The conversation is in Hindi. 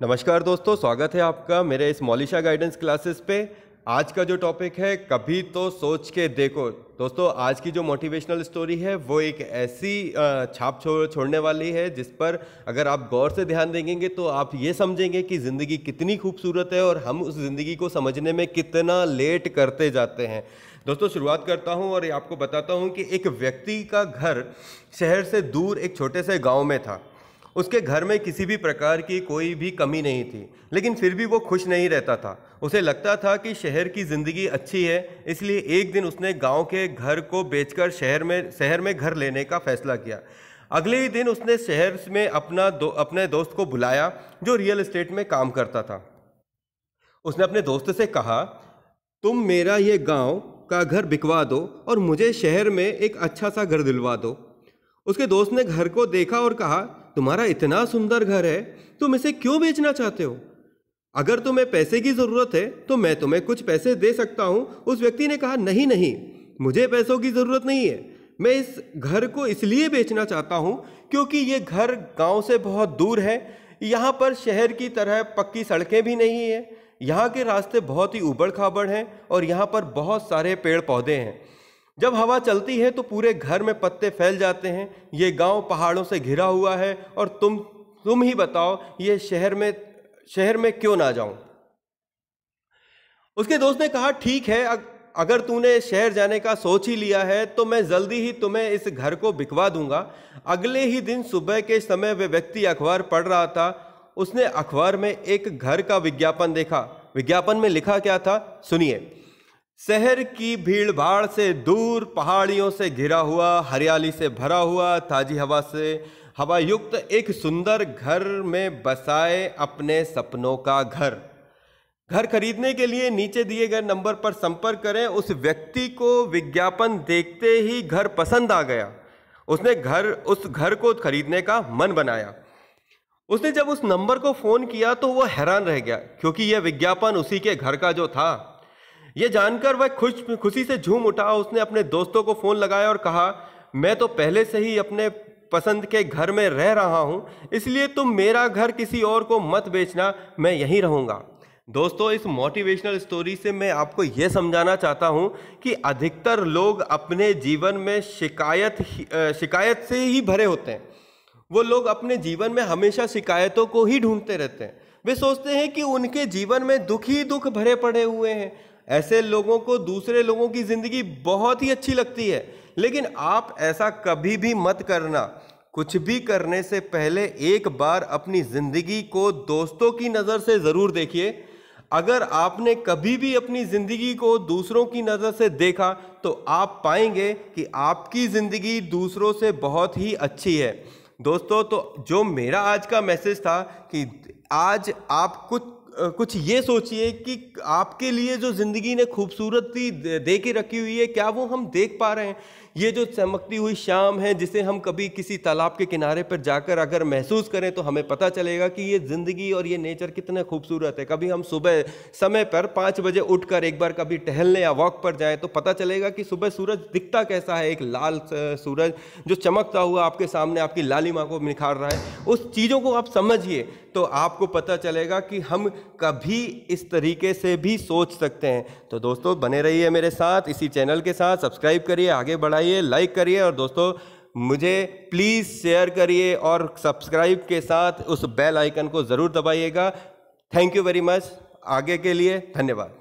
नमस्कार दोस्तों, स्वागत है आपका मेरे इस मौलिशा गाइडेंस क्लासेस पे। आज का जो टॉपिक है कभी तो सोच के देखो। दोस्तों, आज की जो मोटिवेशनल स्टोरी है वो एक ऐसी छाप छोड़ने वाली है जिस पर अगर आप गौर से ध्यान देंगे तो आप ये समझेंगे कि ज़िंदगी कितनी खूबसूरत है और हम उस ज़िंदगी को समझने में कितना लेट करते जाते हैं। दोस्तों, शुरुआत करता हूँ और आपको बताता हूँ कि एक व्यक्ति का घर शहर से दूर एक छोटे से गाँव में था। उसके घर में किसी भी प्रकार की कोई भी कमी नहीं थी, लेकिन फिर भी वो खुश नहीं रहता था। उसे लगता था कि शहर की ज़िंदगी अच्छी है, इसलिए एक दिन उसने गांव के घर को बेचकर शहर में घर लेने का फैसला किया। अगले ही दिन उसने शहर में अपने दोस्त को बुलाया जो रियल एस्टेट में काम करता था। उसने अपने दोस्त से कहा, तुम मेरा ये गाँव का घर बिकवा दो और मुझे शहर में एक अच्छा सा घर दिलवा दो। उसके दोस्त ने घर को देखा और कहा, तुम्हारा इतना सुंदर घर है, तुम इसे क्यों बेचना चाहते हो? अगर तुम्हें पैसे की ज़रूरत है तो मैं तुम्हें कुछ पैसे दे सकता हूँ। उस व्यक्ति ने कहा, नहीं नहीं, मुझे पैसों की ज़रूरत नहीं है। मैं इस घर को इसलिए बेचना चाहता हूँ क्योंकि ये घर गांव से बहुत दूर है। यहाँ पर शहर की तरह पक्की सड़कें भी नहीं है। यहाँ के रास्ते बहुत ही ऊबड़ खाबड़ हैं और यहाँ पर बहुत सारे पेड़ पौधे हैं। जब हवा चलती है तो पूरे घर में पत्ते फैल जाते हैं। ये गांव पहाड़ों से घिरा हुआ है और तुम ही बताओ, ये शहर में क्यों ना जाऊं? उसके दोस्त ने कहा, ठीक है, अगर तूने शहर जाने का सोच ही लिया है तो मैं जल्दी ही तुम्हें इस घर को बिकवा दूंगा। अगले ही दिन सुबह के समय वह व्यक्ति अखबार पढ़ रहा था। उसने अखबार में एक घर का विज्ञापन देखा। विज्ञापन में लिखा क्या था, सुनिए। शहर की भीड़ भाड़ से दूर, पहाड़ियों से घिरा हुआ, हरियाली से भरा हुआ, ताजी हवा युक्त एक सुंदर घर में बसाए अपने सपनों का घर खरीदने के लिए नीचे दिए गए नंबर पर संपर्क करें। उस व्यक्ति को विज्ञापन देखते ही घर पसंद आ गया। उसने उस घर को खरीदने का मन बनाया। उसने जब उस नंबर को फोन किया तो वह हैरान रह गया, क्योंकि यह विज्ञापन उसी के घर का जो था। यह जानकर वह खुशी से झूम उठा। उसने अपने दोस्तों को फोन लगाया और कहा, मैं तो पहले से ही अपने पसंद के घर में रह रहा हूं, इसलिए तुम मेरा घर किसी और को मत बेचना, मैं यहीं रहूंगा। दोस्तों, इस मोटिवेशनल स्टोरी से मैं आपको यह समझाना चाहता हूं कि अधिकतर लोग अपने जीवन में शिकायत से ही भरे होते हैं। वो लोग अपने जीवन में हमेशा शिकायतों को ही ढूंढते रहते हैं। वे सोचते हैं कि उनके जीवन में दुख ही दुख भरे पड़े हुए हैं। ऐसे लोगों को दूसरे लोगों की जिंदगी बहुत ही अच्छी लगती है, लेकिन आप ऐसा कभी भी मत करना। कुछ भी करने से पहले एक बार अपनी जिंदगी को दोस्तों की नज़र से ज़रूर देखिए। अगर आपने कभी भी अपनी जिंदगी को दूसरों की नज़र से देखा तो आप पाएंगे कि आपकी जिंदगी दूसरों से बहुत ही अच्छी है। दोस्तों, तो जो मेरा आज का मैसेज था कि आज आप कुछ ये सोचिए कि आपके लिए जो ज़िंदगी ने खूबसूरती दे के रखी हुई है, क्या वो हम देख पा रहे हैं? ये जो चमकती हुई शाम है, जिसे हम कभी किसी तालाब के किनारे पर जाकर अगर महसूस करें तो हमें पता चलेगा कि ये ज़िंदगी और ये नेचर कितना खूबसूरत है। कभी हम सुबह समय पर 5 बजे उठकर एक बार कभी टहलने या वॉक पर जाएं तो पता चलेगा कि सुबह सूरज दिखता कैसा है। एक लाल सूरज जो चमकता हुआ आपके सामने आपकी लालिमा को निखार रहा है। उस चीज़ों को आप समझिए तो आपको पता चलेगा कि हम कभी इस तरीके से भी सोच सकते हैं। तो दोस्तों, बने रहिए मेरे साथ, इसी चैनल के साथ। सब्सक्राइब करिए, आगे बढ़ाइए, लाइक करिए और दोस्तों मुझे प्लीज़ शेयर करिए और सब्सक्राइब के साथ उस बेल आइकन को ज़रूर दबाइएगा। Thank you very much. आगे के लिए धन्यवाद।